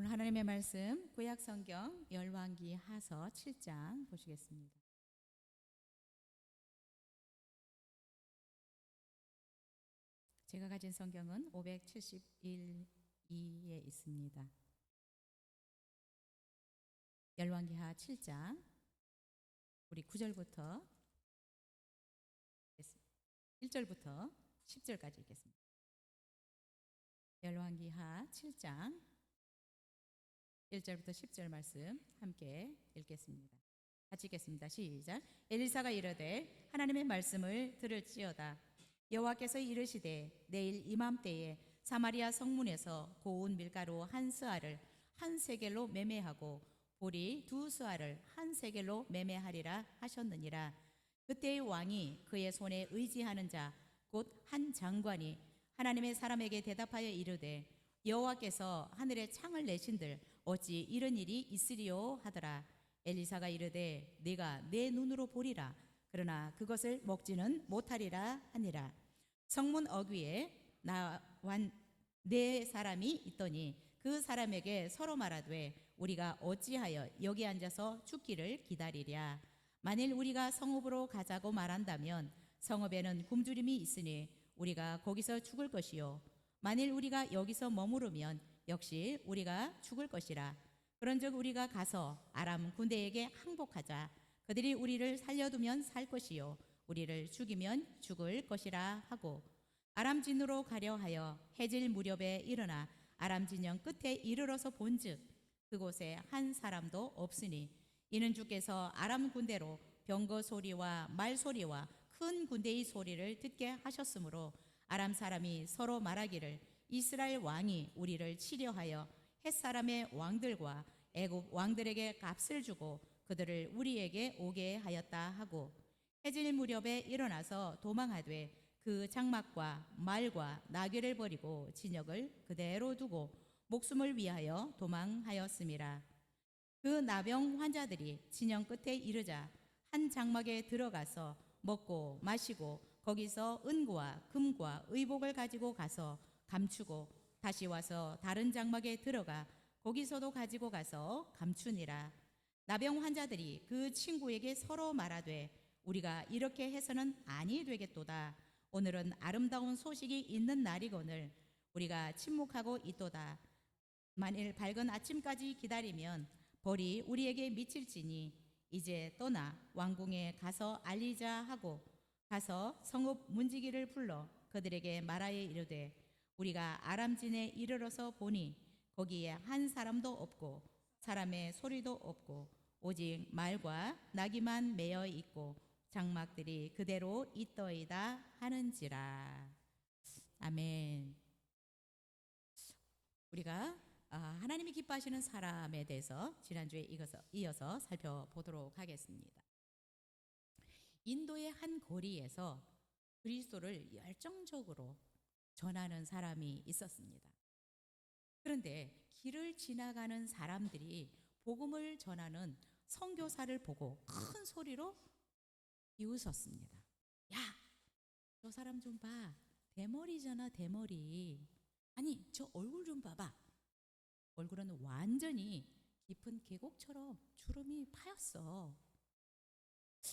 오늘 하나님의 말씀 구약 성경 열왕기 하서 7장 보시겠습니다. 제가 가진 성경은 571-2에 있습니다. 열왕기하 7장 우리 9절부터 1절부터 10절까지 읽겠습니다. 열왕기하 7장 1절부터 10절 말씀 함께 읽겠습니다. 같이 읽겠습니다. 시작. 엘리사가 이르되 하나님의 말씀을 들을지어다. 여호와께서 이르시되 내일 이맘때에 사마리아 성문에서 고운 밀가루 한 스아를 한 세겔로 매매하고 보리 두 스아를 한 세겔로 매매하리라 하셨느니라. 그때의 왕이 그의 손에 의지하는 자 곧 한 장관이 하나님의 사람에게 대답하여 이르되 여호와께서 하늘에 창을 내신들 어찌 이런 일이 있으리요 하더라. 엘리사가 이르되 네가 내 눈으로 보리라. 그러나 그것을 먹지는 못하리라 하니라. 성문 어귀에 나완 네 사람이 있더니 그 사람에게 서로 말하되 우리가 어찌하여 여기 앉아서 죽기를 기다리랴. 만일 우리가 성읍으로 가자고 말한다면 성읍에는 굶주림이 있으니 우리가 거기서 죽을 것이요 만일 우리가 여기서 머무르면 역시 우리가 죽을 것이라. 그런즉 우리가 가서 아람 군대에게 항복하자. 그들이 우리를 살려두면 살 것이요 우리를 죽이면 죽을 것이라 하고 아람 진으로 가려 하여 해질 무렵에 일어나 아람 진영 끝에 이르러서 본즉 그곳에 한 사람도 없으니 이는 주께서 아람 군대로 병거 소리와 말 소리와 큰 군대의 소리를 듣게 하셨으므로 아람 사람이 서로 말하기를 이스라엘 왕이 우리를 치려하여 헷 사람의 왕들과 애굽 왕들에게 값을 주고 그들을 우리에게 오게 하였다 하고 해질 무렵에 일어나서 도망하되 그 장막과 말과 나귀를 버리고 진역을 그대로 두고 목숨을 위하여 도망하였음이라. 그 나병 환자들이 진영 끝에 이르자 한 장막에 들어가서 먹고 마시고 거기서 은과 금과 의복을 가지고 가서 감추고 다시 와서 다른 장막에 들어가 거기서도 가지고 가서 감추니라. 나병 환자들이 그 친구에게 서로 말하되 우리가 이렇게 해서는 아니 되겠도다. 오늘은 아름다운 소식이 있는 날이거늘 우리가 침묵하고 있도다. 만일 밝은 아침까지 기다리면 벌이 우리에게 미칠지니 이제 떠나 왕궁에 가서 알리자 하고 가서 성읍 문지기를 불러 그들에게 말하여 이르되 우리가 아람진에 이르러서 보니 거기에 한 사람도 없고 사람의 소리도 없고 오직 말과 나귀만 매어 있고 장막들이 그대로 있더이다 하는지라. 아멘. 우리가 하나님이 기뻐하시는 사람에 대해서 지난주에 이어서 살펴보도록 하겠습니다. 인도의 한 거리에서 그리스도를 열정적으로 전하는 사람이 있었습니다. 그런데 길을 지나가는 사람들이 복음을 전하는 선교사를 보고 큰 소리로 비웃었습니다. 야, 저 사람 좀 봐. 대머리잖아, 대머리. 아니, 저 얼굴 좀 봐봐. 얼굴은 완전히 깊은 계곡처럼 주름이 파였어.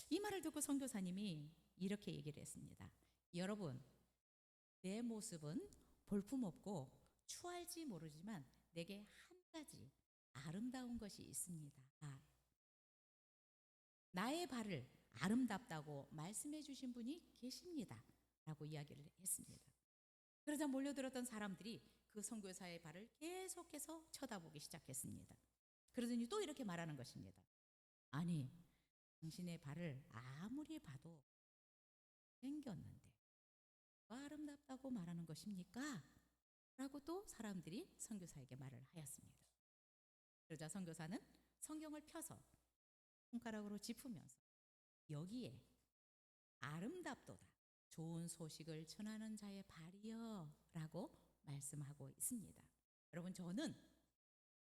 이 말을 듣고 선교사님이 이렇게 얘기를 했습니다. 여러분, 내 모습은 볼품없고 추할지 모르지만 내게 한 가지 아름다운 것이 있습니다. 나의 발을 아름답다고 말씀해 주신 분이 계십니다. 라고 이야기를 했습니다. 그러자 몰려들었던 사람들이 그 선교사의 발을 계속해서 쳐다보기 시작했습니다. 그러더니 또 이렇게 말하는 것입니다. 아니, 당신의 발을 아무리 봐도 생겼는데 뭐가 아름답다고 말하는 것입니까? 라고 또 사람들이 선교사에게 말을 하였습니다. 그러자 선교사는 성경을 펴서 손가락으로 짚으면서 여기에 아름답도다 좋은 소식을 전하는 자의 발이여 라고 말씀하고 있습니다. 여러분, 저는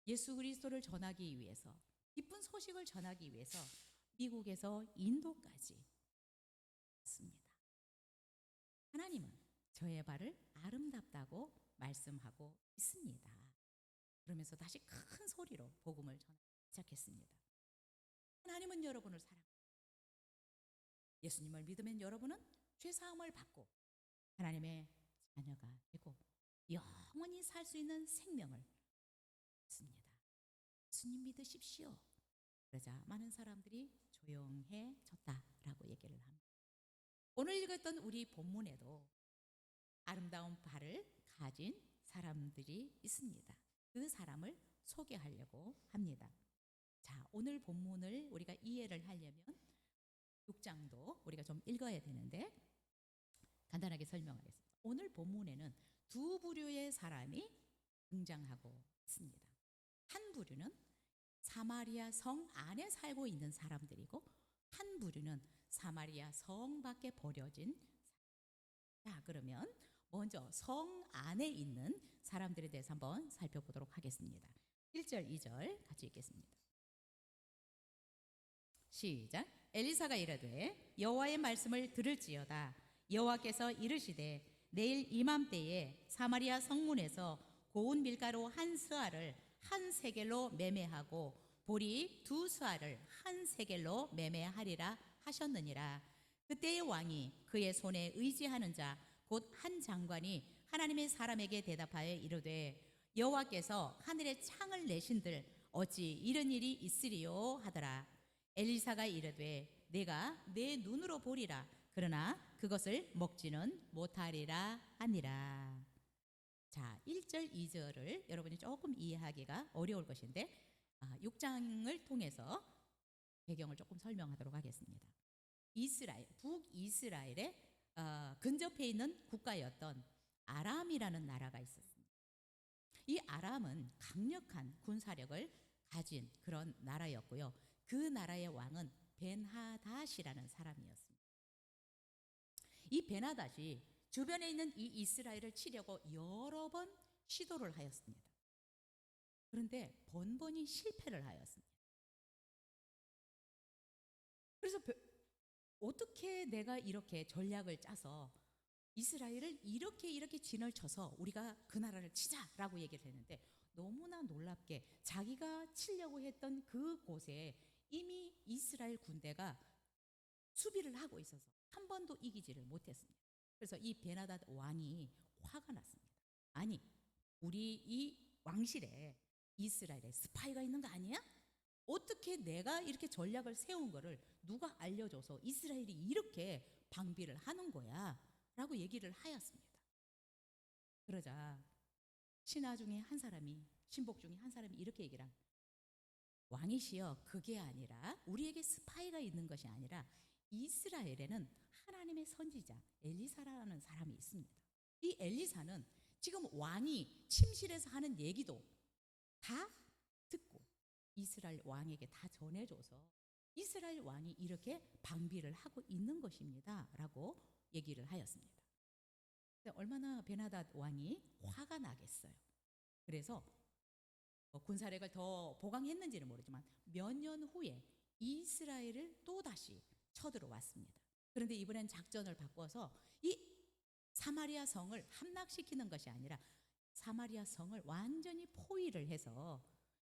예수 그리스도를 전하기 위해서 기쁜 소식을 전하기 위해서 미국에서 인도까지 왔습니다. 하나님은 저의 발을 아름답다고 말씀하고 있습니다. 그러면서 다시 큰 소리로 복음을 전하기 시작했습니다. 하나님은 여러분을 사랑합니다. 예수님을 믿으면 여러분은 죄사함을 받고 하나님의 자녀가 되고 영원히 살 수 있는 생명을 얻습니다. 예수님 믿으십시오. 그러자 많은 사람들이 조용해졌다라고 얘기를 합니다. 오늘 읽었던 우리 본문에도 아름다운 발을 가진 사람들이 있습니다. 그 사람을 소개하려고 합니다. 자, 오늘 본문을 우리가 이해를 하려면 6장도 우리가 좀 읽어야 되는데 간단하게 설명하겠습니다. 오늘 본문에는 두 부류의 사람이 등장하고 있습니다. 한 부류는 사마리아 성 안에 살고 있는 사람들이고 한 부류는 사마리아 성 밖에 버려진 사람. 자, 그러면 먼저 성 안에 있는 사람들에 대해서 한번 살펴보도록 하겠습니다. 1절, 2절 같이 읽겠습니다. 시작. 엘리사가 이르되 여호와의 말씀을 들을지어다. 여호와께서 이르시되 내일 이맘때에 사마리아 성문에서 고운 밀가루 한 스아를 한 세겔로 매매하고 보리 두 스아를 한 세겔로 매매하리라 하셨느니라. 그때의 왕이 그의 손에 의지하는 자 곧 한 장관이 하나님의 사람에게 대답하여 이르되 여호와께서 하늘에 창을 내신들 어찌 이런 일이 있으리요 하더라. 엘리사가 이르되 내가 내 눈으로 보리라. 그러나 그것을 먹지는 못하리라 하니라. 자, 1절, 2절을 여러분이 조금 이해하기가 어려울 것인데 6장을 통해서 배경을 조금 설명하도록 하겠습니다. 이스라엘, 북이스라엘의 근접해 있는 국가였던 아람이라는 나라가 있었습니다. 이 아람은 강력한 군사력을 가진 그런 나라였고요. 그 나라의 왕은 벤하닷이라는 사람이었습니다. 이 벤하닷이 주변에 있는 이 이스라엘을 치려고 여러 번 시도를 하였습니다. 그런데 번번이 실패를 하였습니다. 그래서 어떻게 내가 이렇게 전략을 짜서 이스라엘을 이렇게 진을 쳐서 우리가 그 나라를 치자라고 얘기를 했는데 너무나 놀랍게 자기가 치려고 했던 그곳에 이미 이스라엘 군대가 수비를 하고 있어서 한 번도 이기지를 못했습니다. 그래서 이 베나닷 왕이 화가 났습니다. 아니, 우리 이 왕실에 이스라엘에 스파이가 있는 거 아니야? 어떻게 내가 이렇게 전략을 세운 거를 누가 알려줘서 이스라엘이 이렇게 방비를 하는 거야? 라고 얘기를 하였습니다. 그러자 신하 중에 한 사람이, 신복 중에 한 사람이 이렇게 얘기를 합니다. 왕이시여, 그게 아니라 우리에게 스파이가 있는 것이 아니라 이스라엘에는 하나님의 선지자 엘리사라는 사람이 있습니다. 이 엘리사는 지금 왕이 침실에서 하는 얘기도 다 듣고 이스라엘 왕에게 다 전해줘서 이스라엘 왕이 이렇게 방비를 하고 있는 것입니다 라고 얘기를 하였습니다. 얼마나 베나닷 왕이 화가 나겠어요. 그래서 군사력을 더 보강했는지는 모르지만 몇 년 후에 이스라엘을 또다시 쳐들어왔습니다. 그런데 이번엔 작전을 바꿔서 이 사마리아 성을 함락시키는 것이 아니라 사마리아 성을 완전히 포위를 해서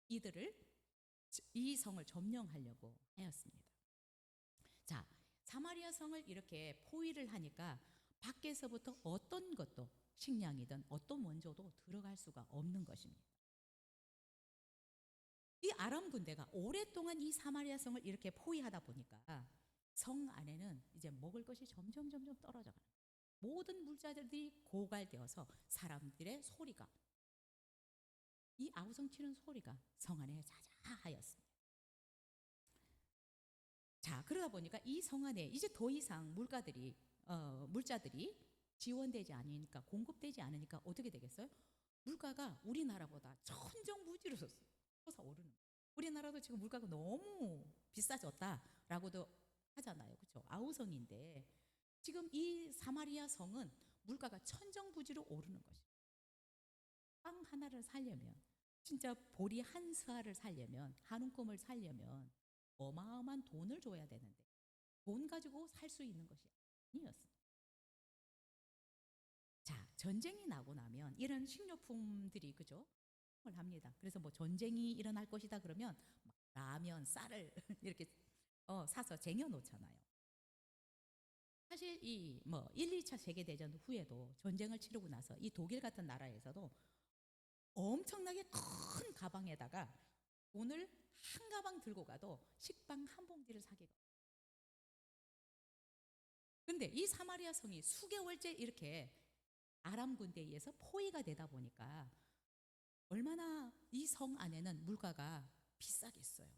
이 성을 점령하려고 하였습니다. 자, 사마리아 성을 이렇게 포위를 하니까 밖에서부터 어떤 것도 식량이든 어떤 원조도 들어갈 수가 없는 것입니다. 이 아람 군대가 오랫동안 이 사마리아 성을 이렇게 포위하다 보니까 성 안에는 이제 먹을 것이 점점 떨어져 가는 거예요. 모든 물자들이 고갈되어서 사람들의 소리가, 이 아우성 치는 소리가 성 안에 자자하였습니다. 자, 그러다 보니까 이 성 안에 이제 더 이상 물자들이 지원되지 않으니까, 공급되지 않으니까 어떻게 되겠어요? 물가가 우리나라보다 천정부지로 솟아오르는 거예요. 우리나라도 지금 물가가 너무 비싸졌다라고도 하잖아요. 그렇죠? 아우성인데 지금 이 사마리아 성은 물가가 천정부지로 오르는 것이에요. 빵 하나를 살려면, 진짜 보리 한 스아를 살려면, 한 움큼을 살려면 어마어마한 돈을 줘야 되는데 돈 가지고 살 수 있는 것이 아니었습니다. 자, 전쟁이 나고 나면 이런 식료품들이, 그죠? 을 합니다. 그래서 뭐 전쟁이 일어날 것이다 그러면 막 라면, 쌀을 이렇게 사서 쟁여 놓잖아요. 사실 이 뭐 1, 2차 세계 대전 후에도 전쟁을 치르고 나서 이 독일 같은 나라에서도 엄청나게 큰 가방에다가 돈을 한 가방 들고 가도 식빵 한 봉지를 사기가. 근데 이 사마리아 성이 수개월째 이렇게 아람 군대에 의해서 포위가 되다 보니까 얼마나 이 성 안에는 물가가 비싸겠어요.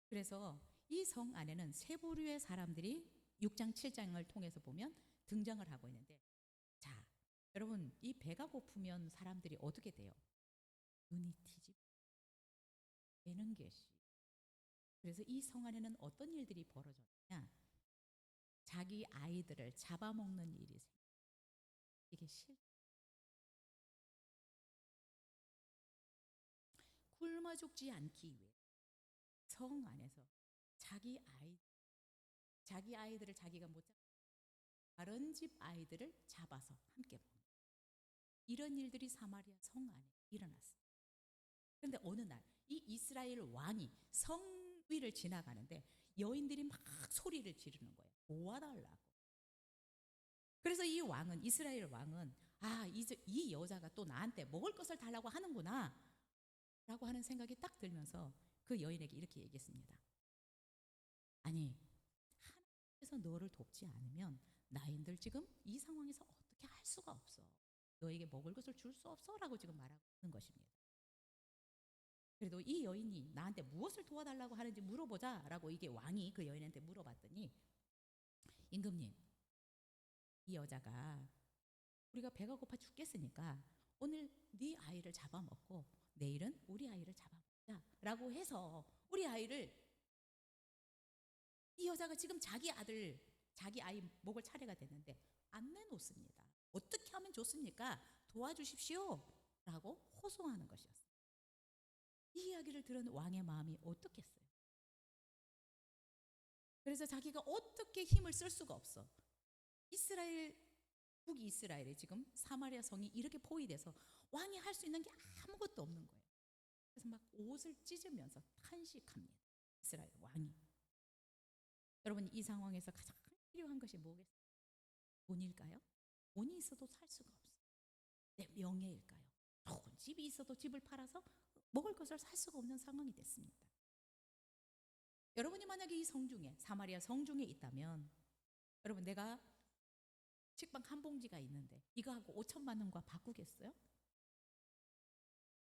그래서 이 성 안에는 세 부류의 사람들이 6장, 7장을 통해서 보면 등장을 하고 있는데, 자, 여러분, 이 배가 고프면 사람들이 어떻게 돼요? 눈이 뒤집어 되는 것이. 그래서 이 성 안에는 어떤 일들이 벌어졌냐? 자기 아이들을 잡아먹는 일이 생겨요. 이게 굶어 죽지 않기 위해 성 안에서 자기 아이들을 자기가 못 잡고 다른 집 아이들을 잡아서 함께 먹는 이런 일들이 사마리아 성 안에 일어났어요. 그런데 어느 날 이 이스라엘 왕이 성 위를 지나가는데 여인들이 막 소리를 지르는 거예요. 도와달라고. 그래서 이스라엘 왕은 이 여자가 또 나한테 먹을 것을 달라고 하는구나 라고 하는 생각이 딱 들면서 그 여인에게 이렇게 얘기했습니다. 아니, 하나님께서 너를 돕지 않으면 나인들 지금 이 상황에서 어떻게 할 수가 없어. 너에게 먹을 것을 줄 수 없어 라고 지금 말하고 있는 것입니다. 그래도 이 여인이 나한테 무엇을 도와달라고 하는지 물어보자 라고 이게 왕이 그 여인한테 물어봤더니, 임금님, 이 여자가 우리가 배가 고파 죽겠으니까 오늘 네 아이를 잡아먹고 내일은 우리 아이를 잡아먹자 라고 해서 이 여자가 지금 자기 아이 먹을 차례가 됐는데 안 내놓습니다. 어떻게 하면 좋습니까? 도와주십시오 라고 호소하는 것이었어요. 이 이야기를 들은 왕의 마음이 어떻겠어요? 그래서 자기가 어떻게 힘을 쓸 수가 없어. 북이스라엘에 지금 사마리아 성이 이렇게 포위돼서 왕이 할 수 있는 게 아무것도 없는 거예요. 그래서 막 옷을 찢으면서 탄식합니다. 이스라엘 왕이. 여러분, 이 상황에서 가장 필요한 것이 뭐겠어요? 돈일까요? 돈이 있어도 살 수가 없어요. 내 명예일까요? 좋은 집이 있어도 집을 팔아서 먹을 것을 살 수가 없는 상황이 됐습니다. 여러분이 만약에 이 성중에, 사마리아 성중에 있다면, 여러분, 내가 식빵 한 봉지가 있는데 이거하고 5천만 원과 바꾸겠어요?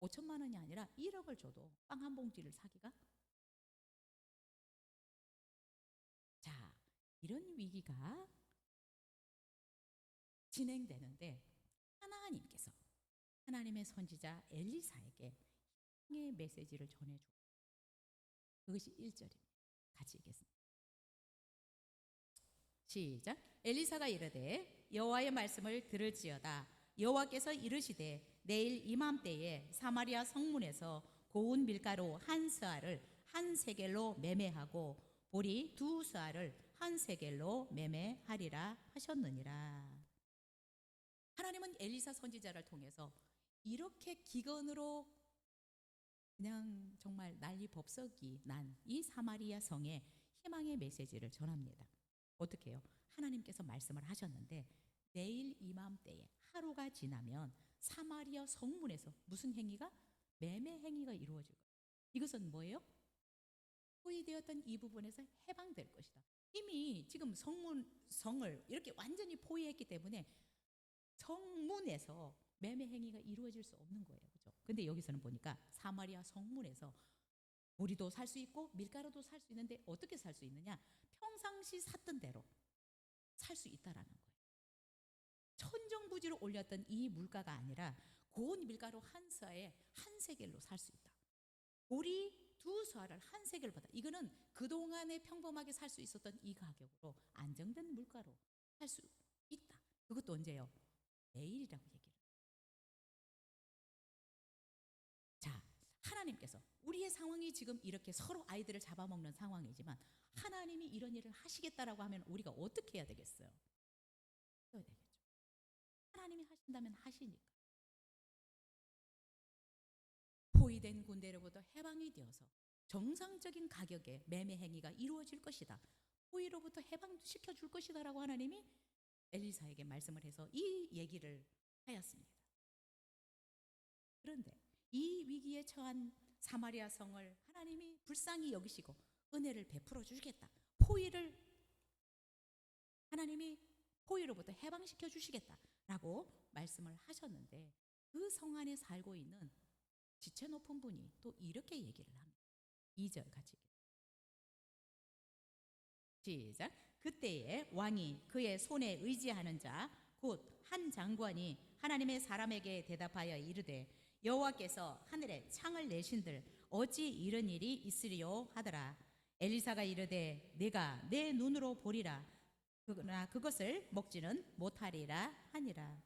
5천만 원이 아니라 1억을 줘도 빵 한 봉지를 사기가. 자, 이런 위기가 진행되는데 하나님의 선지자 엘리사에게 희망의 메시지를 전해주고, 그것이 1절입니다. 같이 읽겠습니다. 시작. 엘리사가 이르되 여호와의 말씀을 들을지어다. 여호와께서 이르시되 내일 이맘때에 사마리아 성문에서 고운 밀가루 한 스아를 한 세겔로 매매하고 보리 두 스아를 한 세겔로 매매하리라 하셨느니라. 하나님은 엘리사 선지자를 통해서 이렇게 기근으로 그냥 정말 난리법석이 난 이 사마리아 성에 희망의 메시지를 전합니다. 어떻게 해요? 하나님께서 말씀을 하셨는데 내일 이맘때에 하루가 지나면 사마리아 성문에서 무슨 행위가? 매매 행위가 이루어질 거예요. 이것은 뭐예요? 포위되었던 이 부분에서 해방될 것이다. 이미 지금 성을 이렇게 완전히 포위했기 때문에 성문에서 매매 행위가 이루어질 수 없는 거예요. 그죠? 근데 여기서는 보니까 사마리아 성문에서 보리도 살 수 있고 밀가루도 살 수 있는데 어떻게 살 수 있느냐? 평상시 샀던 대로 살 수 있다라는 거예요. 천정부지로 올렸던 이 물가가 아니라 고운 밀가루 한 스아에 한 세겔로 살 수 있다. 보리 두 스아를 한 세겔 받아. 이거는 그동안에 평범하게 살 수 있었던 이 가격으로 안정된 물가로 살 수 있다. 그것도 언제요? 내일이라고 얘기를. 자, 하나님께서 우리의 상황이 지금 이렇게 서로 아이들을 잡아먹는 상황이지만 하나님이 이런 일을 하시겠다라고 하면 우리가 어떻게 해야 되겠어요? 해야 되겠죠. 하나님이 하신다면 하시니까. 포위된 군대로부터 해방이 되어서 정상적인 가격에 매매 행위가 이루어질 것이다. 포위로부터 해방시켜 줄 것이다라고 하나님이 엘리사에게 말씀을 해서 이 얘기를 하였습니다. 그런데 이 위기에 처한 사마리아 성을 하나님이 불쌍히 여기시고 은혜를 베풀어 주시겠다. 하나님이 포위로부터 해방시켜 주시겠다라고 말씀을 하셨는데 그 성 안에 살고 있는 지체 높은 분이 또 이렇게 얘기를 합니다. 2절 같이 시작. 그때에 왕이 그의 손에 의지하는 자 곧 한 장관이 하나님의 사람에게 대답하여 이르되 여호와께서 하늘에 창을 내신들 어찌 이런 일이 있으리요 하더라. 엘리사가 이르되 내가 내 눈으로 보리라 그러나 그것을 먹지는 못하리라 하니라.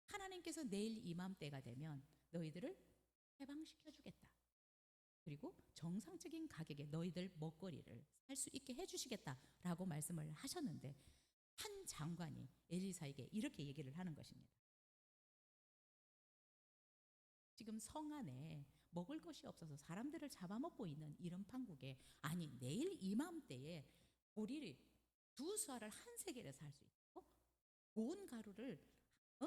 하나님께서 내일 이맘때가 되면 너희들을 해방시켜 주겠다. 그리고 정상적인 가격에 너희들 먹거리를 살 수 있게 해주시겠다라고 말씀을 하셨는데 한 장관이 엘리사에게 이렇게 얘기를 하는 것입니다. 지금 성 안에 먹을 것이 없어서 사람들을 잡아먹고 있는 이런 판국에 아니 내일 이맘때에 보리를 2수알을 1세겔에 살 수 있고 고운 가루를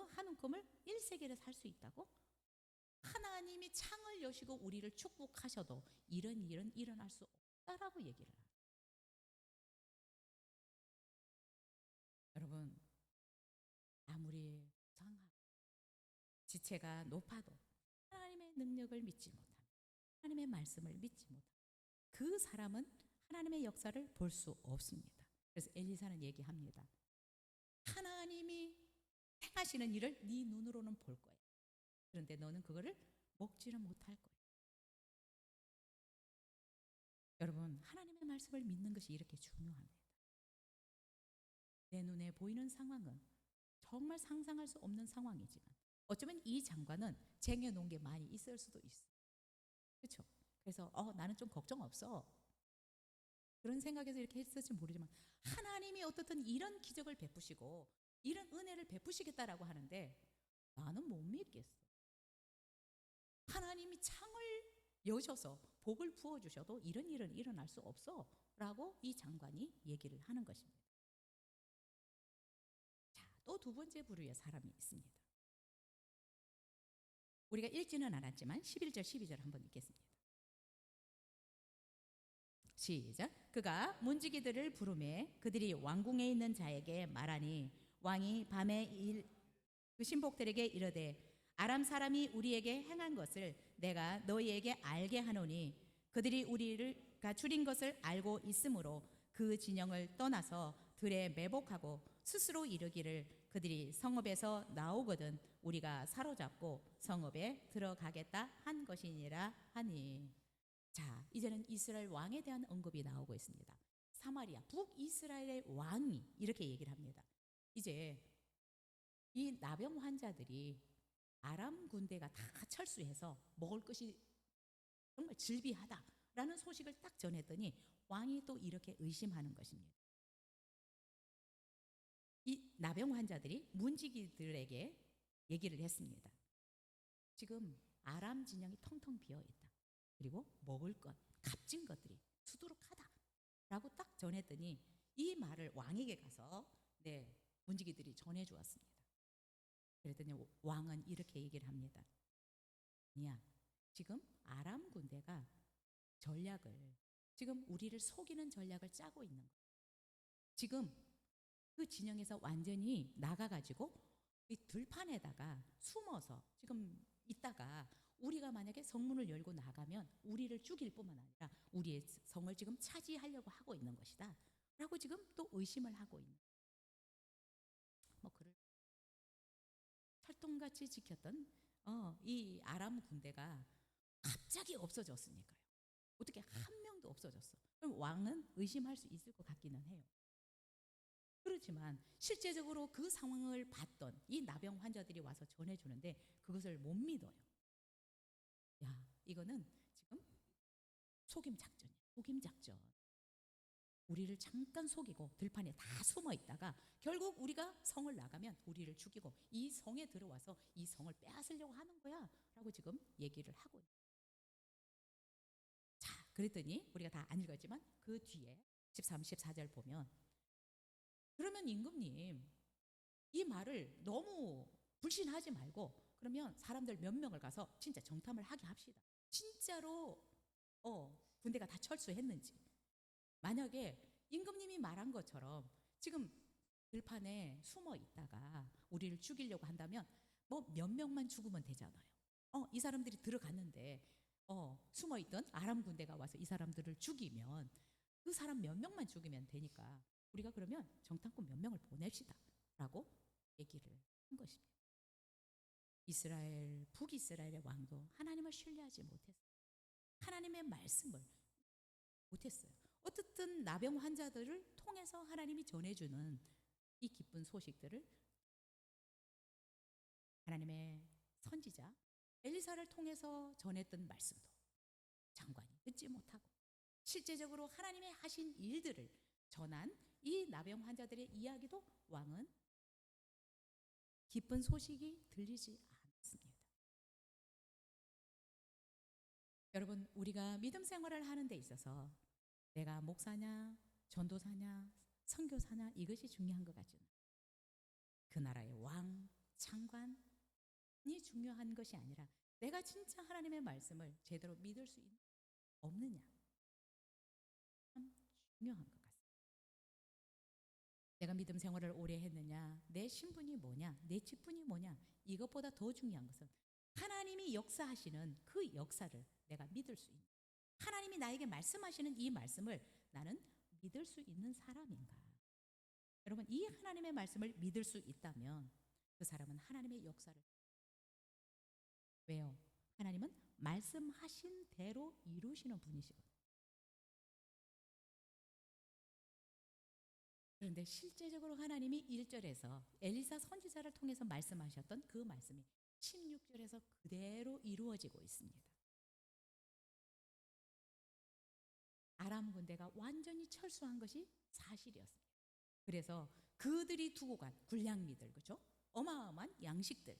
한 움큼을 1세겔에 살 수 있다고? 하나님이 창을 여시고 우리를 축복하셔도 이런 일은 일어날 수 없다라고 얘기를 합니다. 여러분 아무리 상하고 지체가 높아도 하나님의 능력을 믿지 못합니다. 하나님의 말씀을 믿지 못합니다. 그 사람은 하나님의 역사를 볼 수 없습니다. 그래서 엘리사는 얘기합니다. 하나님이 행하시는 일을 네 눈으로는 볼 거야. 그런데 너는 그거를 먹지는 못할 거야. 여러분 하나님의 말씀을 믿는 것이 이렇게 중요합니다. 내 눈에 보이는 상황은 정말 상상할 수 없는 상황이지만 어쩌면 이 장관은 쟁여놓은 게 많이 있을 수도 있어. 그렇죠? 그래서 나는 좀 걱정 없어. 그런 생각에서 이렇게 했을지 모르지만 하나님이 어떻든 이런 기적을 베푸시고 이런 은혜를 베푸시겠다라고 하는데 나는 못 믿겠어. 하나님이 창을 여셔서 복을 부어주셔도 이런 일은 일어날 수 없어 라고 이 장관이 얘기를 하는 것입니다. 자, 또 두 번째 부류의 사람이 있습니다. 우리가 읽지는 않았지만 11절 12절 한번 읽겠습니다. 시작. 그가 문지기들을 부르매 그들이 왕궁에 있는 자에게 말하니 왕이 밤에 그 신복들에게 이르되 아람 사람이 우리에게 행한 것을 내가 너희에게 알게 하노니 그들이 우리를 줄인 것을 알고 있으므로 그 진영을 떠나서 들에 매복하고 스스로 이르기를 그들이 성읍에서 나오거든 우리가 사로잡고 성읍에 들어가겠다 한 것이니라 하니. 자, 이제는 이스라엘 왕에 대한 언급이 나오고 있습니다. 사마리아 북이스라엘의 왕이 이렇게 얘기를 합니다. 이제 이 나병 환자들이 아람 군대가 다 철수해서 먹을 것이 정말 질비하다라는 소식을 딱 전했더니 왕이 또 이렇게 의심하는 것입니다. 이 나병 환자들이 문지기들에게 얘기를 했습니다. 지금 아람 진영이 텅텅 비어 있다. 그리고 먹을 것, 값진 것들이 수두룩하다라고 딱 전했더니 이 말을 왕에게 가서 문지기들이 전해 주었습니다. 그랬더니 왕은 이렇게 얘기를 합니다. 아니야, 지금 아람 군대가 전략을 지금 우리를 속이는 전략을 짜고 있는 거예요. 지금 그 진영에서 완전히 나가가지고 이 들판에다가 숨어서 지금 있다가 우리가 만약에 성문을 열고 나가면 우리를 죽일 뿐만 아니라 우리의 성을 지금 차지하려고 하고 있는 것이다 라고 지금 또 의심을 하고 있는 그를 철통같이 지켰던 이 아람 군대가 갑자기 없어졌으니까요. 어떻게 한 명도 없어졌어. 그럼 왕은 의심할 수 있을 것 같기는 해요. 그렇지만 실제적으로 그 상황을 봤던 이 나병 환자들이 와서 전해주는데 그것을 못 믿어요. 야, 이거는 지금 속임 작전이야. 속임 작전. 우리를 잠깐 속이고 들판에 다 숨어 있다가 결국 우리가 성을 나가면 우리를 죽이고 이 성에 들어와서 이 성을 빼앗으려고 하는 거야 라고 지금 얘기를 하고 있어요. 그랬더니 우리가 다 안 읽었지만 그 뒤에 13, 14절 보면 그러면 임금님 이 말을 너무 불신하지 말고 그러면 사람들 몇 명을 가서 진짜 정탐을 하게 합시다. 진짜로 군대가 다 철수했는지 만약에 임금님이 말한 것처럼 지금 들판에 숨어 있다가 우리를 죽이려고 한다면 뭐 몇 명만 죽으면 되잖아요. 이 사람들이 들어갔는데 숨어 있던 아람 군대가 와서 이 사람들을 죽이면 그 사람 몇 명만 죽이면 되니까 우리가 그러면 정탐꾼 몇 명을 보냅시다라고 얘기를 한 것입니다. 북이스라엘의 왕도 하나님을 신뢰하지 못했어요. 하나님의 말씀을 못했어요. 어떻든 나병 환자들을 통해서 하나님이 전해주는 이 기쁜 소식들을 하나님의 선지자 엘리사를 통해서 전했던 말씀도 장관이 듣지 못하고 실제적으로 하나님의 하신 일들을 전한 이 나병 환자들의 이야기도 왕은 기쁜 소식이 들리지 않습니다. 여러분, 우리가 믿음 생활을 하는 데 있어서 내가 목사냐, 전도사냐, 선교사냐 이것이 중요한 것 같지는 그 나라의 왕, 장관이 중요한 것이 아니라 내가 진짜 하나님의 말씀을 제대로 믿을 수 없느냐 참 중요한 것 같습니다. 내가 믿음 생활을 오래 했느냐, 내 신분이 뭐냐, 내 직분이 뭐냐 이것보다 더 중요한 것은 하나님이 역사하시는 그 역사를 내가 믿을 수 있는 하나님이 나에게 말씀하시는 이 말씀을 나는 믿을 수 있는 사람인가. 여러분 이 하나님의 말씀을 믿을 수 있다면 그 사람은 하나님의 역사를 왜요? 하나님은 말씀하신 대로 이루시는 분이시거든요. 그런데 실제적으로 하나님이 1절에서 엘리사 선지자를 통해서 말씀하셨던 그 말씀이 16절에서 그대로 이루어지고 있습니다. 아람 군대가 완전히 철수한 것이 사실이었습니다. 그래서 그들이 두고 간 군량미들, 그렇죠? 어마어마한 양식들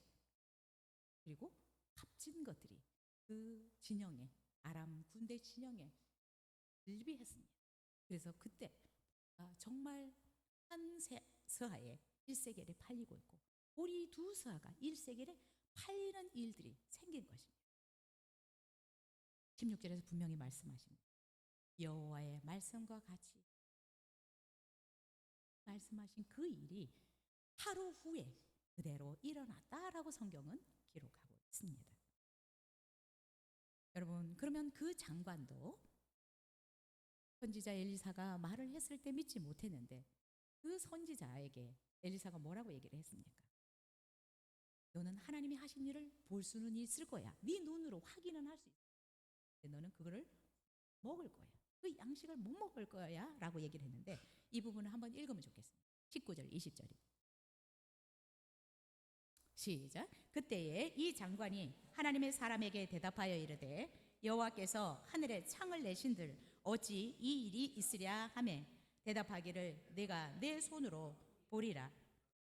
그리고 값진 것들이 그 진영에 아람 군대 진영에 밀비했습니다. 그래서 그때 정말 한 서하에 1세겔에 팔리고 있고 우리 두 서하가 1세겔에 팔리는 일들이 생긴 것입니다. 16절에서 분명히 말씀하십니다. 여호와의 말씀과 같이 말씀하신 그 일이 하루 후에 그대로 일어났다라고 성경은 기록하고 있습니다. 여러분 그러면 그 장관도 선지자 엘리사가 말을 했을 때 믿지 못했는데 그 선지자에게 엘리사가 뭐라고 얘기를 했습니까? 너는 하나님이 하신 일을 볼 수는 있을 거야. 네 눈으로 확인은 할 수 있어. 너는 그거를 먹을 거야. 그 양식을 못 먹을 거야 라고 얘기를 했는데 이 부분을 한번 읽으면 좋겠습니다. 19절 20절이 시작. 그때에 이 장관이 하나님의 사람에게 대답하여 이르되 여호와께서 하늘에 창을 내신들 어찌 이 일이 있으랴 하매 대답하기를 내가 내 손으로 보리라.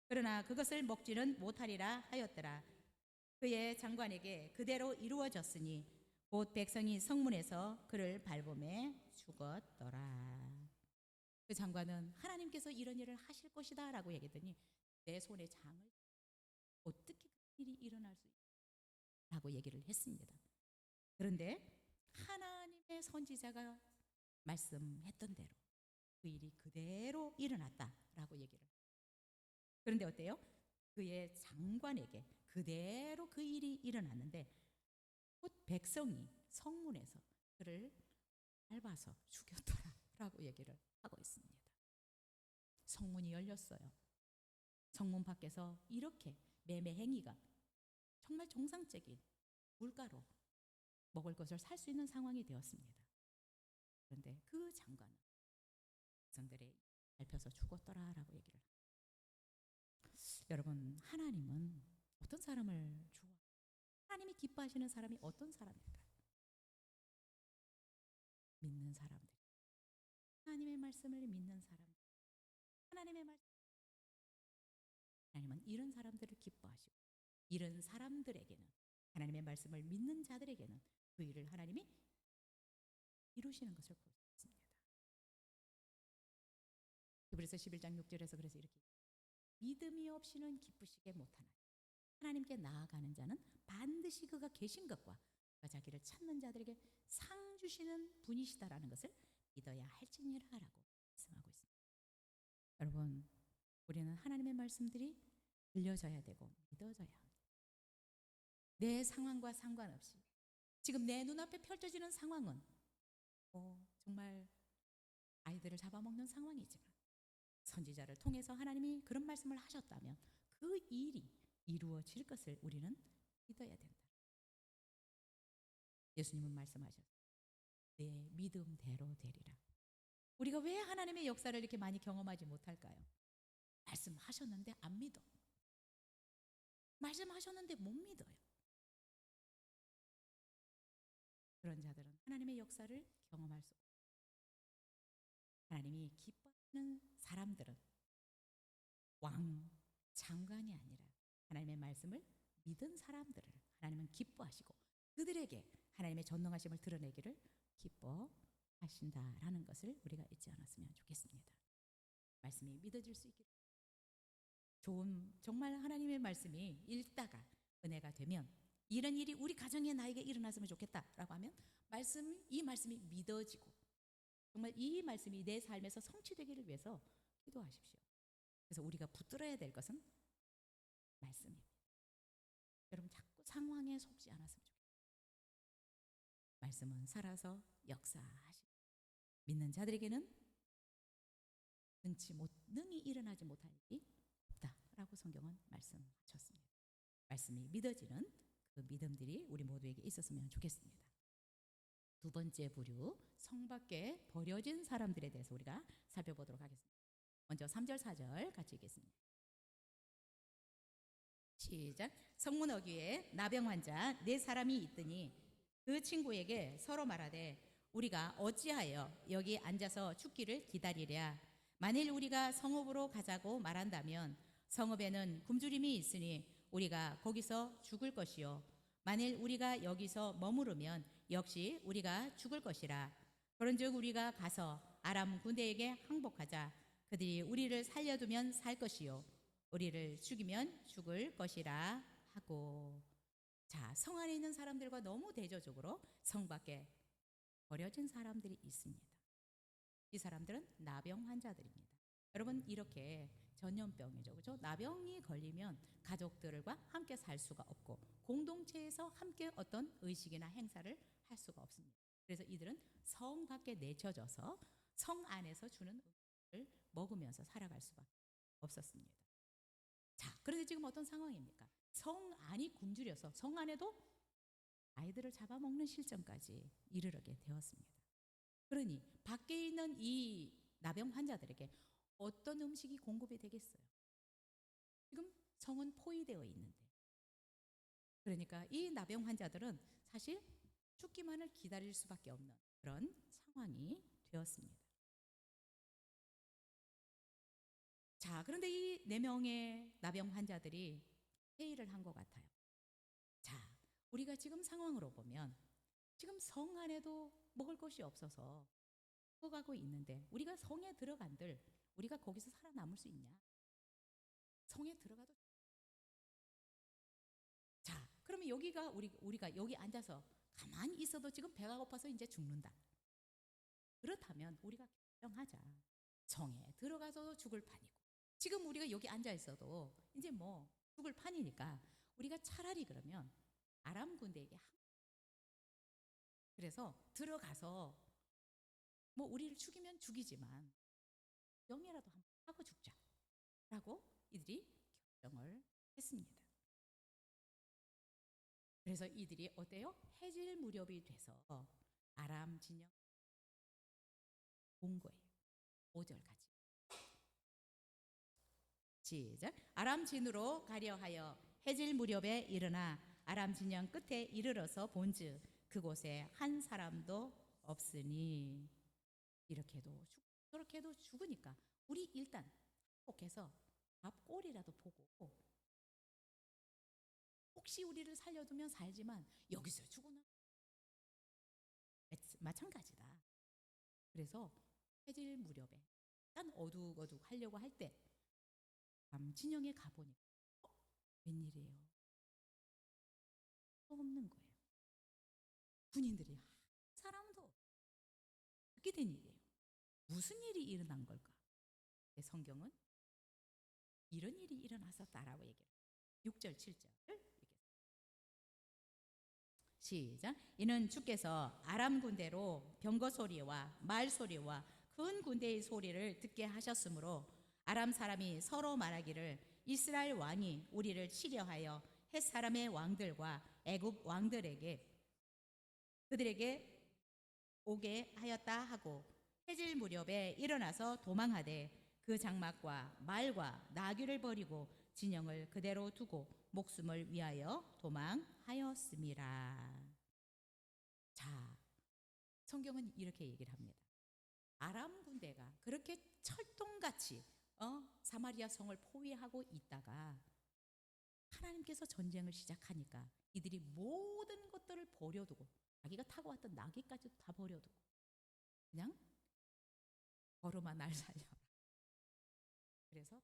그러나 그것을 먹지는 못하리라 하였더라. 그의 장관에게 그대로 이루어졌으니 곧 백성이 성문에서 그를 밟음에 죽었더라. 그 장관은 하나님께서 이런 일을 하실 것이다 라고 얘기했더니 내 손에 장을 어떻게 그 일이 일어날 수 있다 라고 얘기를 했습니다. 그런데 하나님의 선지자가 말씀했던 대로 그 일이 그대로 일어났다라고 얘기를. 그런데 어때요? 그의 장관에게 그대로 그 일이 일어났는데 곧 백성이 성문에서 그를 밟아서 죽였더라라고 얘기를 하고 있습니다. 성문이 열렸어요. 성문 밖에서 이렇게 매매 행위가 정말 정상적인 물가로 먹을 것을 살 수 있는 상황이 되었습니다. 그런데 그 장관은 백성들의 밟혀서 죽었더라라고 얘기를 합니다. 여러분 하나님은 어떤 사람을 좋아? 하나님이 기뻐하시는 사람이 어떤 사람일까요? 믿는 사람들, 하나님의 말씀을 믿는 사람들, 하나님의 말씀. 하나님은 이런 사람들을 기뻐하시고 이런 사람들에게는 하나님의 말씀을 믿는 자들에게는 그 일을 하나님이 이루시는 것을 볼 수 있습니다. 그래서 11장 6절에서 그래서 이렇게 믿음이 없이는 기쁘시게 못하나니 하나님께 나아가는 자는 반드시 그가 계신 것과 그가 자기를 찾는 자들에게 상 주시는 분이시다라는 것을 믿어야 할지니라라고 말씀하고 있습니다. 여러분, 우리는 하나님의 말씀들이 들려져야 되고 믿어져야 합니다. 내 상황과 상관없이 지금 내 눈앞에 펼쳐지는 상황은 정말 아이들을 잡아먹는 상황이지만 선지자를 통해서 하나님이 그런 말씀을 하셨다면 그 일이 이루어질 것을 우리는 믿어야 된다. 예수님은 말씀하셨어요. 내 믿음대로 되리라. 우리가 왜 하나님의 역사를 이렇게 많이 경험하지 못할까요? 말씀하셨는데 안 믿어. 말씀하셨는데 못 믿어요. 그런 자들은 하나님의 역사를 경험할 수 없어요. 하나님이 기뻐하는 사람들은 왕, 장관이 아니라 하나님의 말씀을 믿은 사람들을 하나님은 기뻐하시고 그들에게 하나님의 전능하심을 드러내기를 기뻐하신다라는 것을 우리가 잊지 않았으면 좋겠습니다. 말씀이 믿어질 수 있기를. 정말 하나님의 말씀이 읽다가 은혜가 되면 이런 일이 우리 가정에 나에게 일어났으면 좋겠다라고 하면 이 말씀이 믿어지고 정말 이 말씀이 내 삶에서 성취되기를 위해서 기도하십시오. 그래서 우리가 붙들어야 될 것은 말씀입니다. 여러분 자꾸 상황에 속지 않았으면 좋겠어요. 말씀은 살아서 역사하시고 믿는 자들에게는 능히 일어나지 못할 일이 없다라고 성경은 말씀하셨습니다. 말씀이 믿어지는 그 믿음들이 우리 모두에게 있었으면 좋겠습니다. 두 번째 부류, 성 밖에 버려진 사람들에 대해서 우리가 살펴보도록 하겠습니다. 먼저 3절 4절 같이 읽겠습니다. 시작. 성문 어귀에 나병 환자 4사람이 있더니 그 친구에게 서로 말하되 우리가 어찌하여 여기 앉아서 죽기를 기다리랴. 만일 우리가 성읍으로 가자고 말한다면 성읍에는 굶주림이 있으니 우리가 거기서 죽을 것이요 만일 우리가 여기서 머무르면 역시 우리가 죽을 것이라. 그런즉 우리가 가서 아람 군대에게 항복하자. 그들이 우리를 살려두면 살 것이요 우리를 죽이면 죽을 것이라 하고. 자, 성 안에 있는 사람들과 너무 대조적으로 성 밖에 버려진 사람들이 있습니다. 이 사람들은 나병 환자들입니다. 여러분 이렇게 전염병이죠, 그렇죠? 나병이 걸리면 가족들과 함께 살 수가 없고 공동체에서 함께 어떤 의식이나 행사를 할 수가 없습니다. 그래서 이들은 성 밖에 내쳐져서 성 안에서 주는 음식을 먹으면서 살아갈 수밖에 없었습니다. 자, 그런데 지금 어떤 상황입니까? 성 안이 굶주려서 성 안에도 아이들을 잡아먹는 실정까지 이르게 되었습니다. 그러니 밖에 있는 이 나병 환자들에게 어떤 음식이 공급이 되겠어요? 지금 성은 포위되어 있는데. 그러니까 이 나병 환자들은 사실 죽기만을 기다릴 수밖에 없는 그런 상황이 되었습니다. 자, 그런데 이 4명의 나병 환자들이 회의를 한 것 같아요. 자, 우리가 지금 상황으로 보면 지금 성 안에도 먹을 것이 없어서 죽어가고 있는데 우리가 성에 들어간들 우리가 거기서 살아남을 수 있냐? 성에 들어가도. 자, 그러면 여기가 우리가 여기 앉아서 가만히 있어도 지금 배가 고파서 이제 죽는다. 그렇다면 우리가 결정하자. 성에 들어가서도 죽을 판이고 지금 우리가 여기 앉아 있어도 이제 뭐 죽을 판이니까 우리가 차라리 그러면 아람 군대에게 그래서 들어가서 뭐 우리를 죽이면 죽이지만 명예라도 한번 하고 죽자라고 이들이 결정을 했습니다. 그래서 이들이 어때요? 해질 무렵이 돼서 아람 진영 온 거예요. 5절 같이 시작. 아람 진으로 가려 하여 해질 무렵에 일어나 아람 진영 끝에 이르러서 본즉 그곳에 한 사람도 없으니. 이렇게도 저렇게도 죽으니까 우리 일단 한복해서 앞골이라도 보고 혹시 우리를 살려두면 살지만 여기서 죽으면 마찬가지다. 그래서 해질 무렵에 약간 어둑어둑 하려고 할 때 진영에 가보니까 웬일이에요? 또 없는 거예요. 군인들이 한 사람도 어떻게 된 일이에요? 무슨 일이 일어난 걸까? 성경은 이런 일이 일어났었다라고 얘기해요. 6절, 7절 시작. 이는 주께서 아람 군대로 병거 소리와 말 소리와 큰 군대의 소리를 듣게 하셨으므로 아람 사람이 서로 말하기를 이스라엘 왕이 우리를 치려하여 헷 사람의 왕들과 애굽 왕들에게 그들에게 오게 하였다 하고 해질 무렵에 일어나서 도망하되 그 장막과 말과 나귀를 버리고 진영을 그대로 두고 목숨을 위하여 도망하였습니다. 자, 성경은 이렇게 얘기를 합니다. 아람 군대가 그렇게 철동같이 사마리아 성을 포위하고 있다가 하나님께서 전쟁을 시작하니까 이들이 모든 것들을 버려두고 자기가 타고 왔던 나귀까지도 다 버려두고 그냥 걸음아 날 살려라. 그래서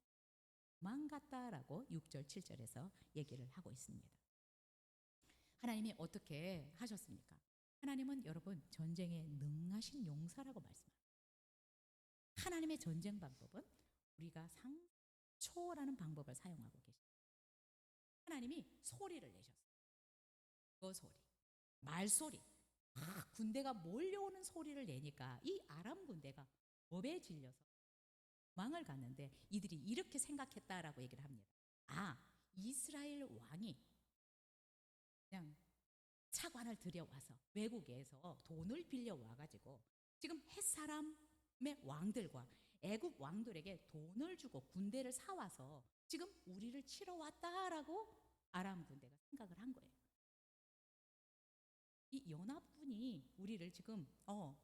도망갔다라고 6절 7절에서 얘기를 하고 있습니다. 하나님이 어떻게 하셨습니까? 하나님은 여러분 전쟁에 능하신 용사라고 말씀합니다. 하나님의 전쟁 방법은 우리가 초월하는 방법을 사용하고 계십니다. 하나님이 소리를 내셨어요. 그 소리, 말소리, 군대가 몰려오는 소리를 내니까 이 아람 군대가 겁에 질려서 도망을 갔는데 이들이 이렇게 생각했다라고 얘기를 합니다. 이스라엘 왕이 그냥 차관을 들여와서 외국에서 돈을 빌려와가지고 지금 햇사람의 왕들과 애굽 왕들에게 돈을 주고 군대를 사와서 지금 우리를 치러 왔다라고 아람 군대가 생각을 한 거예요. 이 연합군이 우리를 지금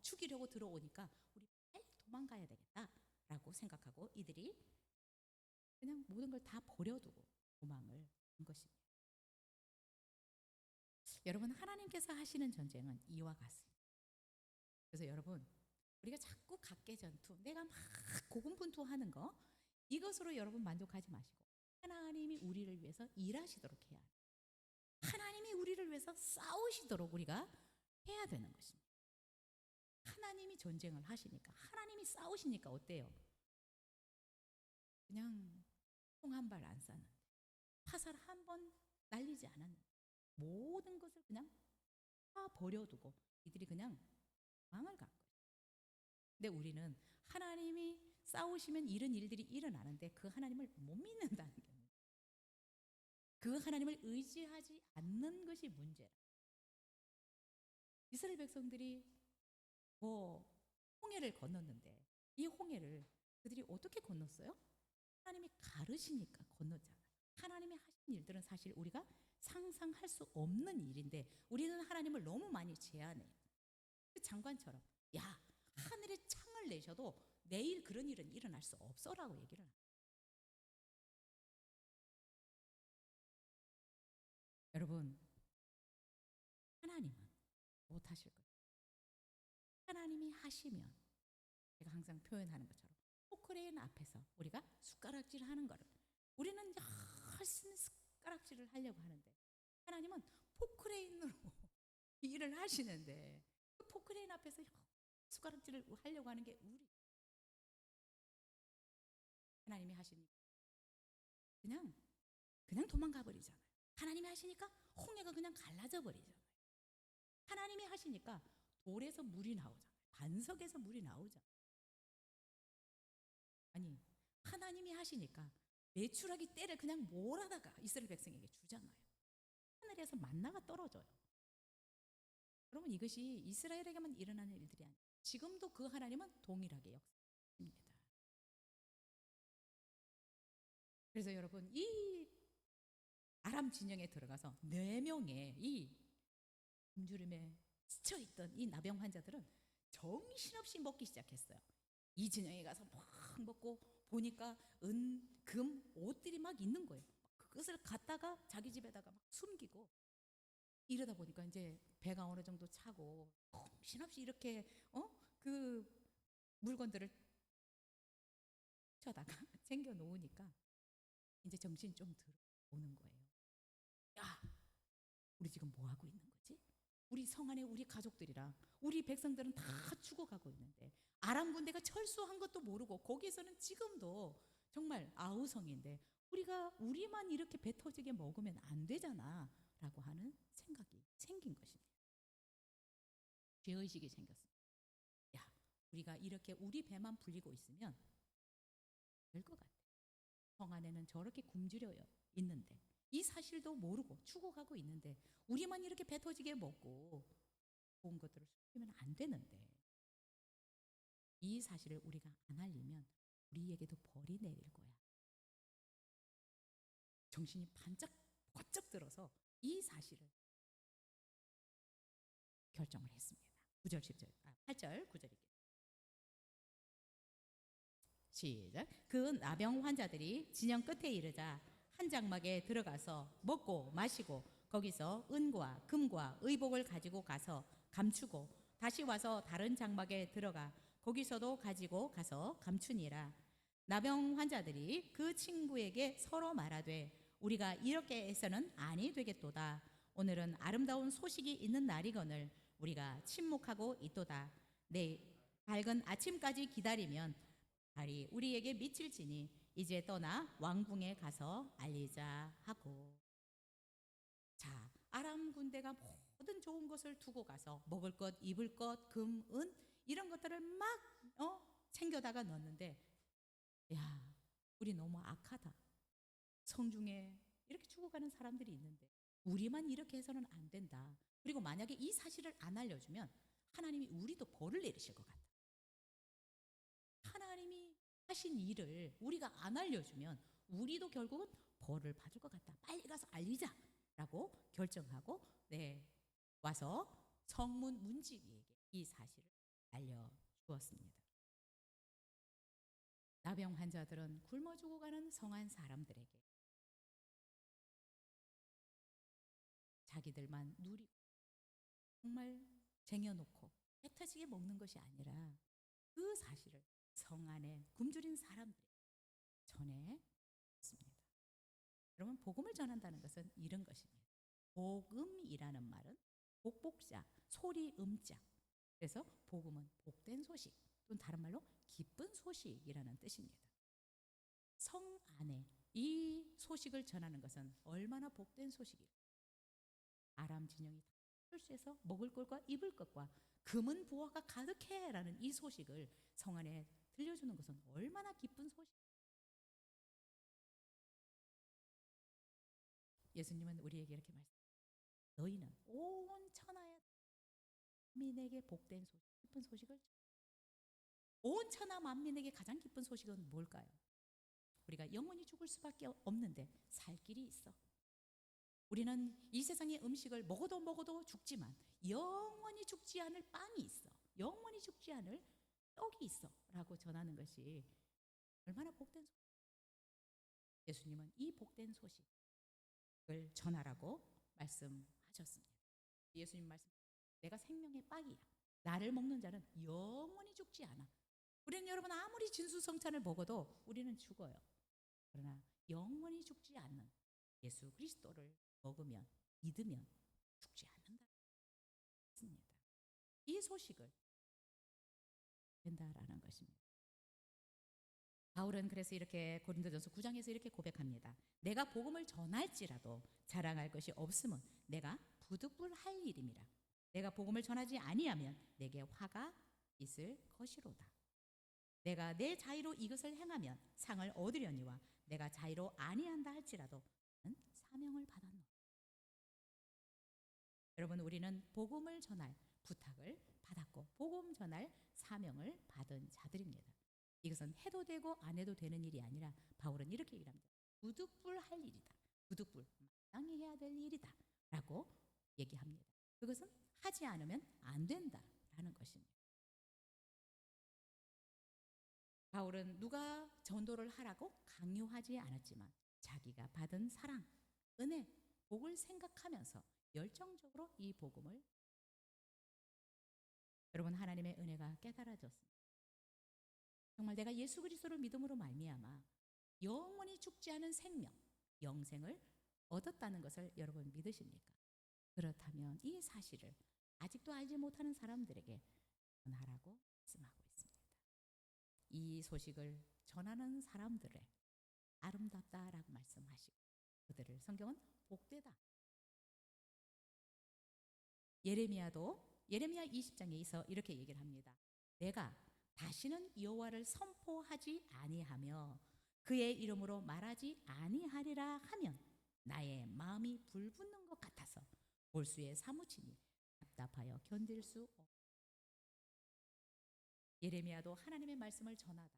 죽이려고 들어오니까 우리 빨리 도망가야 되겠다라고 생각하고 이들이 그냥 모든 걸 다 버려두고 도망을 한 것입니다. 여러분 하나님께서 하시는 전쟁은 이와 같습니다. 그래서 여러분 우리가 자꾸 각계 전투 내가 막 고군분투하는 거 이것으로 여러분 만족하지 마시고 하나님이 우리를 위해서 일하시도록 해야 해요. 하나님이 우리를 위해서 싸우시도록 우리가 해야 되는 것입니다. 하나님이 전쟁을 하시니까 하나님이 싸우시니까 어때요? 그냥 총 한 발 안 쐈는데 화살 한 번 날리지 않았는데 모든 것을 그냥 다 버려두고 이들이 그냥 망을 간 거예요. 근데 우리는 하나님이 싸우시면 이런 일들이 일어나는데 그 하나님을 못 믿는다는 게 그 하나님을 의지하지 않는 것이 문제라. 이스라엘 백성들이 홍해를 건넜는데 이 홍해를 그들이 어떻게 건넜어요? 하나님이 가르시니까 건넜잖아요. 하나님이 하신 일들은 사실 우리가 상상할 수 없는 일인데 우리는 하나님을 너무 많이 제한해요. 그 장관처럼 하늘에 창을 내셔도 내일 그런 일은 일어날 수 없어라고 얘기를 합니다. 여러분 하나님은 못하실 거예요. 하나님이 하시면 제가 항상 표현하는 것처럼 포크레인 앞에서 우리가 숟가락질 하는 거를 우리는 열심히 숟가락질을 하려고 하는데 하나님은 포크레인으로 일을 하시는데 그 포크레인 앞에서 숟가락질을 하려고 하는 게 우리 하나님이 하시니까 그냥 도망가 버리잖아요. 하나님이 하시니까 홍해가 그냥 갈라져 버리잖아요. 하나님이 하시니까 돌에서 물이 나오잖아요. 반석에서 물이 나오잖아요. 아니 하나님이 하시니까 메추라기 떼를 그냥 몰아다가 이스라엘 백성에게 주잖아요. 하늘에서 만나가 떨어져요. 여러분 이것이 이스라엘에게만 일어나는 일들이 아니에요. 지금도 그 하나님은 동일하게 역사하십니다. 그래서 여러분 이 아람 진영에 들어가서 4명의 이 굶주림에 스쳐있던 이 나병 환자들은 정신없이 먹기 시작했어요. 이 진영에 가서 막 먹고 보니까 은, 금, 옷들이 막 있는 거예요. 그것을 갖다가 자기 집에다가 막 숨기고 이러다 보니까 이제 배가 어느 정도 차고 정신없이 이렇게 그 물건들을 쳐다가 챙겨 놓으니까 이제 정신이 좀 들어오는 거예요. 야, 우리 지금 뭐 하고 있는 거지? 우리 성 안에 우리 가족들이랑 우리 백성들은 다 죽어가고 있는데 아람 군대가 철수한 것도 모르고 거기에서는 지금도 정말 아우성인데 우리만 이렇게 배 터지게 먹으면 안 되잖아 라고 하는 생각이 생긴 것입니다. 죄의식이 생겼습니다. 야, 우리가 이렇게 우리 배만 불리고 있으면 될 것 같아. 성 안에는 저렇게 굶주려 있는데 이 사실도 모르고 죽어가고 있는데 우리만 이렇게 배 터지게 먹고 좋은 것들을 숨기면 안 되는데 이 사실을 우리가 안 알리면 우리에게도 벌이 내릴 거야. 정신이 번쩍 들어서 이 사실을 결정을 했습니다. 9절 10절 8절 9절 시작. 그 나병 환자들이 진영 끝에 이르자 한 장막에 들어가서 먹고 마시고 거기서 은과 금과 의복을 가지고 가서 감추고 다시 와서 다른 장막에 들어가 거기서도 가지고 가서 감추니라. 나병 환자들이 그 친구에게 서로 말하되 우리가 이렇게 해서는 아니 되겠도다. 오늘은 아름다운 소식이 있는 날이거늘 우리가 침묵하고 있도다. 내일 밝은 아침까지 기다리면 달이 우리에게 미칠지니 이제 떠나 왕궁에 가서 알리자 하고. 자, 아람 군대가 모든 좋은 것을 두고 가서 먹을 것, 입을 것, 금, 은 이런 것들을 막 챙겨다가 넣었는데 야, 우리 너무 악하다. 성중에 이렇게 죽어가는 사람들이 있는데 우리만 이렇게 해서는 안 된다. 그리고 만약에 이 사실을 안 알려주면 하나님이 우리도 벌을 내리실 것 같다. 하나님이 하신 일을 우리가 안 알려주면 우리도 결국은 벌을 받을 것 같다. 빨리 가서 알리자라고 결정하고 와서 성문 문지기에게 이 사실을 알려주었습니다. 나병 환자들은 굶어 죽어가는 성한 사람들에게 자기들만 누리고 정말 쟁여놓고 배 터지게 먹는 것이 아니라 그 사실을 성 안에 굶주린 사람들에게 전해졌습니다. 여러분, 복음을 전한다는 것은 이런 것입니다. 복음이라는 말은 복복자, 소리 음자. 그래서 복음은 복된 소식 또는 다른 말로 기쁜 소식이라는 뜻입니다. 성 안에 이 소식을 전하는 것은 얼마나 복된 소식일까. 아람 진영이 다 출세해서 먹을 것과 입을 것과 금은 부화가 가득해라는 이 소식을 성 안에 들려주는 것은 얼마나 기쁜 소식. 예수님은 우리에게 이렇게 말씀하십니다. 너희는 온 천하의 만민에게 복된 소식, 기쁜 소식을 온 천하 만민에게 가장 기쁜 소식은 뭘까요? 우리가 영원히 죽을 수밖에 없는데 살 길이 있어. 우리는 이 세상의 음식을 먹어도 죽지만 영원히 죽지 않을 빵이 있어. 영원히 죽지 않을 떡이 있어 라고 전하는 것이 얼마나 복된 소식. 예수님은 이 복된 소식을 전하라고 말씀하셨습니다. 예수님 말씀, 내가 생명의 빵이야. 나를 먹는 자는 영원히 죽지 않아. 우리는 여러분 아무리 진수성찬을 먹어도 우리는 죽어요. 그러나 영원히 죽지 않는 예수 그리스도를 먹으면 믿으면 죽지 않는다. 이 소식을 된다라는 것입니다. 바울은 그래서 이렇게 고린도전서 9장에서 이렇게 고백합니다. 내가 복음을 전할지라도 자랑할 것이 없음은 내가 부득불할 일임이라. 내가 복음을 전하지 아니하면 내게 화가 있을 것이로다. 내가 내 자의로 이것을 행하면 상을 얻으려니와 내가 자의로 아니한다 할지라도 사명을 받았노. 여러분, 우리는 복음을 전할 부탁을 받았고 복음 전할 사명을 받은 자들입니다. 이것은 해도 되고 안 해도 되는 일이 아니라 바울은 이렇게 얘기합니다. 부득불할 일이다. 부득불 마땅히 해야 될 일이다 라고 얘기합니다. 그것은 하지 않으면 안 된다라는 것입니다. 바울은 누가 전도를 하라고 강요하지 않았지만 자기가 받은 사랑, 은혜, 복을 생각하면서 열정적으로 이 복음을 여러분 하나님의 은혜가 깨달아졌습니다. 정말 내가 예수 그리스도를 믿음으로 말미암아 영원히 죽지 않은 생명, 영생을 얻었다는 것을 여러분 믿으십니까? 그렇다면 이 사실을 아직도 알지 못하는 사람들에게 전하라고 말씀하고 있습니다. 이 소식을 전하는 사람들을 아름답다라고 말씀하시고 그들을 성경은 복되다. 예레미야 20장에 이렇게 얘기를 합니다. 내가 다시는 여호와를 선포하지 아니하며 그의 이름으로 말하지 아니하리라 하면 나의 마음이 불붙는 것 같아서 골수에 사무치니 답답하여 견딜 수 없다. 예레미야도 하나님의 말씀을 전하다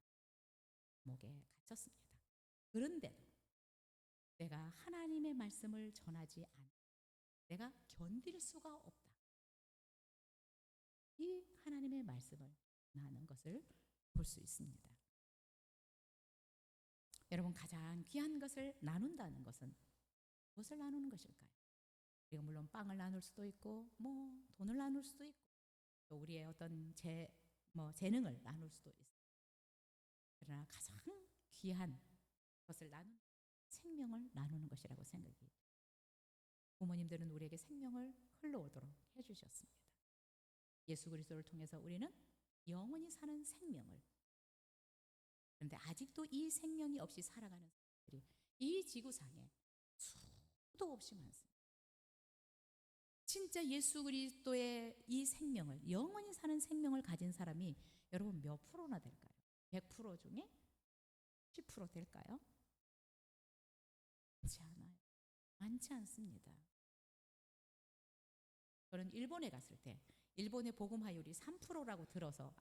목에 갇혔습니다. 그런데도 내가 하나님의 말씀을 전하지 않아 내가 견딜 수가 없다. 이 하나님의 말씀을 전하는 것을 볼 수 있습니다. 여러분, 가장 귀한 것을 나눈다는 것은 무엇을 나누는 것일까요? 우리가 물론 빵을 나눌 수도 있고 돈을 나눌 수도 있고 또 우리의 어떤 재능을 나눌 수도 있어요. 그러나 가장 귀한 것을 생명을 나누는 것이라고 생각이 돼요. 부모님들은 우리에게 생명을 흘러오도록 해주셨습니다. 예수 그리스도를 통해서 우리는 영원히 사는 생명을, 그런데 아직도 이 생명이 없이 살아가는 사람들이 이 지구상에 수도 없이 많습니다. 진짜 예수 그리스도의 이 생명을, 영원히 사는 생명을 가진 사람이 여러분 몇 프로나 될까요? 100% 중에 10% 될까요? 많지 않아요. 많지 않습니다. 저는 일본에 갔을 때 일본의 복음화율이 3%라고 들어서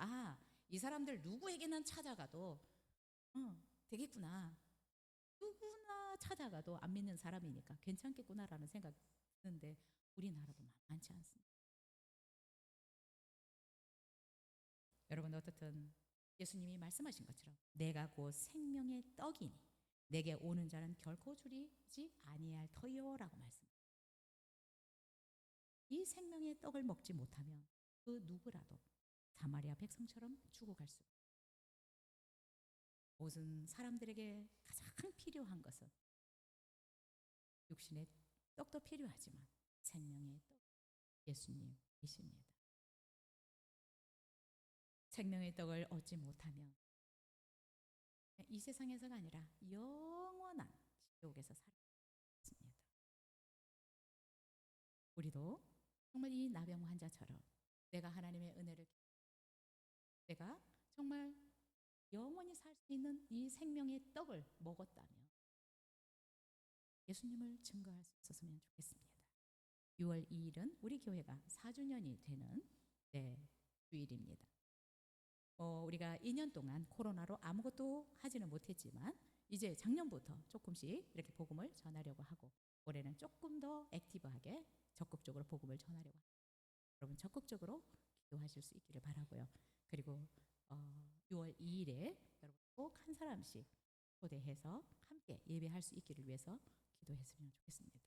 이 사람들 누구에게나 찾아가도 되겠구나. 누구나 찾아가도 안 믿는 사람이니까 괜찮겠구나라는 생각이 드는데 우리나라도 많지 않습니다. 여러분, 어떻든 예수님이 말씀하신 것처럼 내가 곧 생명의 떡이니 내게 오는 자는 결코 줄이지 아니할 터요라고 말씀합니다. 이 생명의 떡을 먹지 못하면 그 누구라도 사마리아 백성처럼 죽어갈 수 있습니다. 모든 사람들에게 가장 필요한 것은 육신의 떡도 필요하지만 생명의 떡, 예수님이십니다. 생명의 떡을 얻지 못하면 이 세상에서가 아니라 영원한 지옥에서 살아있습니다. 우리도 정말 이 나병 환자처럼 내가 하나님의 은혜를, 내가 정말 영원히 살 수 있는 이 생명의 떡을 먹었다면 예수님을 증거할 수 있었으면 좋겠습니다. 6월 2일은 우리 교회가 4주년이 되는 주일입니다. 우리가 2년 동안 코로나로 아무것도 하지는 못했지만 이제 작년부터 조금씩 이렇게 복음을 전하려고 하고 올해는 조금 더 액티브하게 적극적으로 복음을 전하려고 합니다. 여러분 적극적으로 기도하실 수 있기를 바라고요. 그리고 6월 2일에 여러분 꼭 한 사람씩 초대해서 함께 예배할 수 있기를 위해서 기도했으면 좋겠습니다.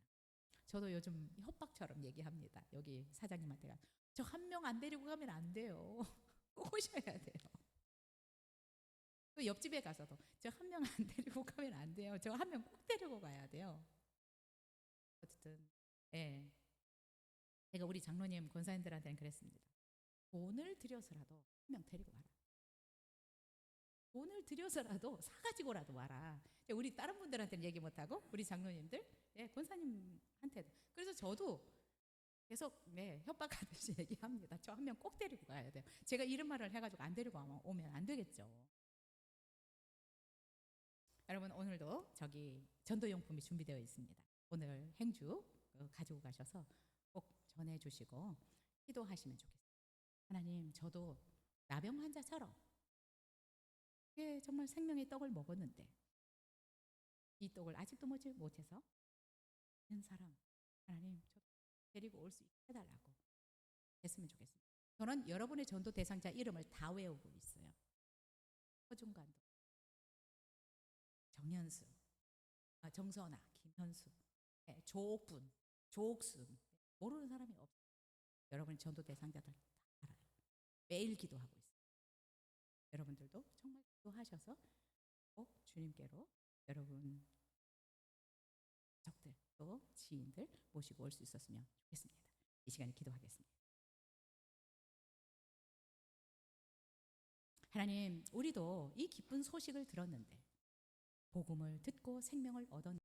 저도 요즘 협박처럼 얘기합니다. 여기 사장님한테가 저 한 명 안 데리고 가면 안 돼요. 꼭 오셔야 돼요. 또 옆집에 가서도 저 한 명 안 데리고 가면 안 돼요. 저 한 명 꼭 데리고 가야 돼요. 어쨌든 제가 우리 장로님 권사님들한테는 그랬습니다. 돈을 들여서라도 한 명 데리고 와라. 돈을 들여서라도 사가지고라도 와라. 우리 다른 분들한테는 얘기 못하고 우리 장로님들, 권사님한테도. 그래서 저도 계속 협박하듯이 얘기합니다. 저 한 명 꼭 데리고 가야 돼요. 제가 이런 말을 해가지고 안 데리고 오면 안 되겠죠. 여러분, 오늘도 저기 전도용품이 준비되어 있습니다. 오늘 행주 가지고 가셔서 꼭 전해주시고 기도하시면 좋겠습니다. 하나님, 저도 나병 환자처럼 정말 생명의 떡을 먹었는데 이 떡을 아직도 먹지 못해서 있는 사람, 하나님 저 데리고 올 수 있게 해달라고 했으면 좋겠습니다. 저는 여러분의 전도 대상자 이름을 다 외우고 있어요. 허중관도, 정연수, 정선아, 김현수, 조옥분, 조옥순, 모르는 사람이 없어요. 여러분 전도 대상자들 다 알아요. 매일 기도하고 있어요. 여러분들도 정말 기도하시고 기도하셔서 꼭 주님께로 여러분 가족들 또 지인들 모시고 올 수 있었으면 좋겠습니다. 이 시간에 기도하겠습니다. 하나님, 우리도 이 기쁜 소식을 들었는데 복음을 듣고 생명을 얻었는데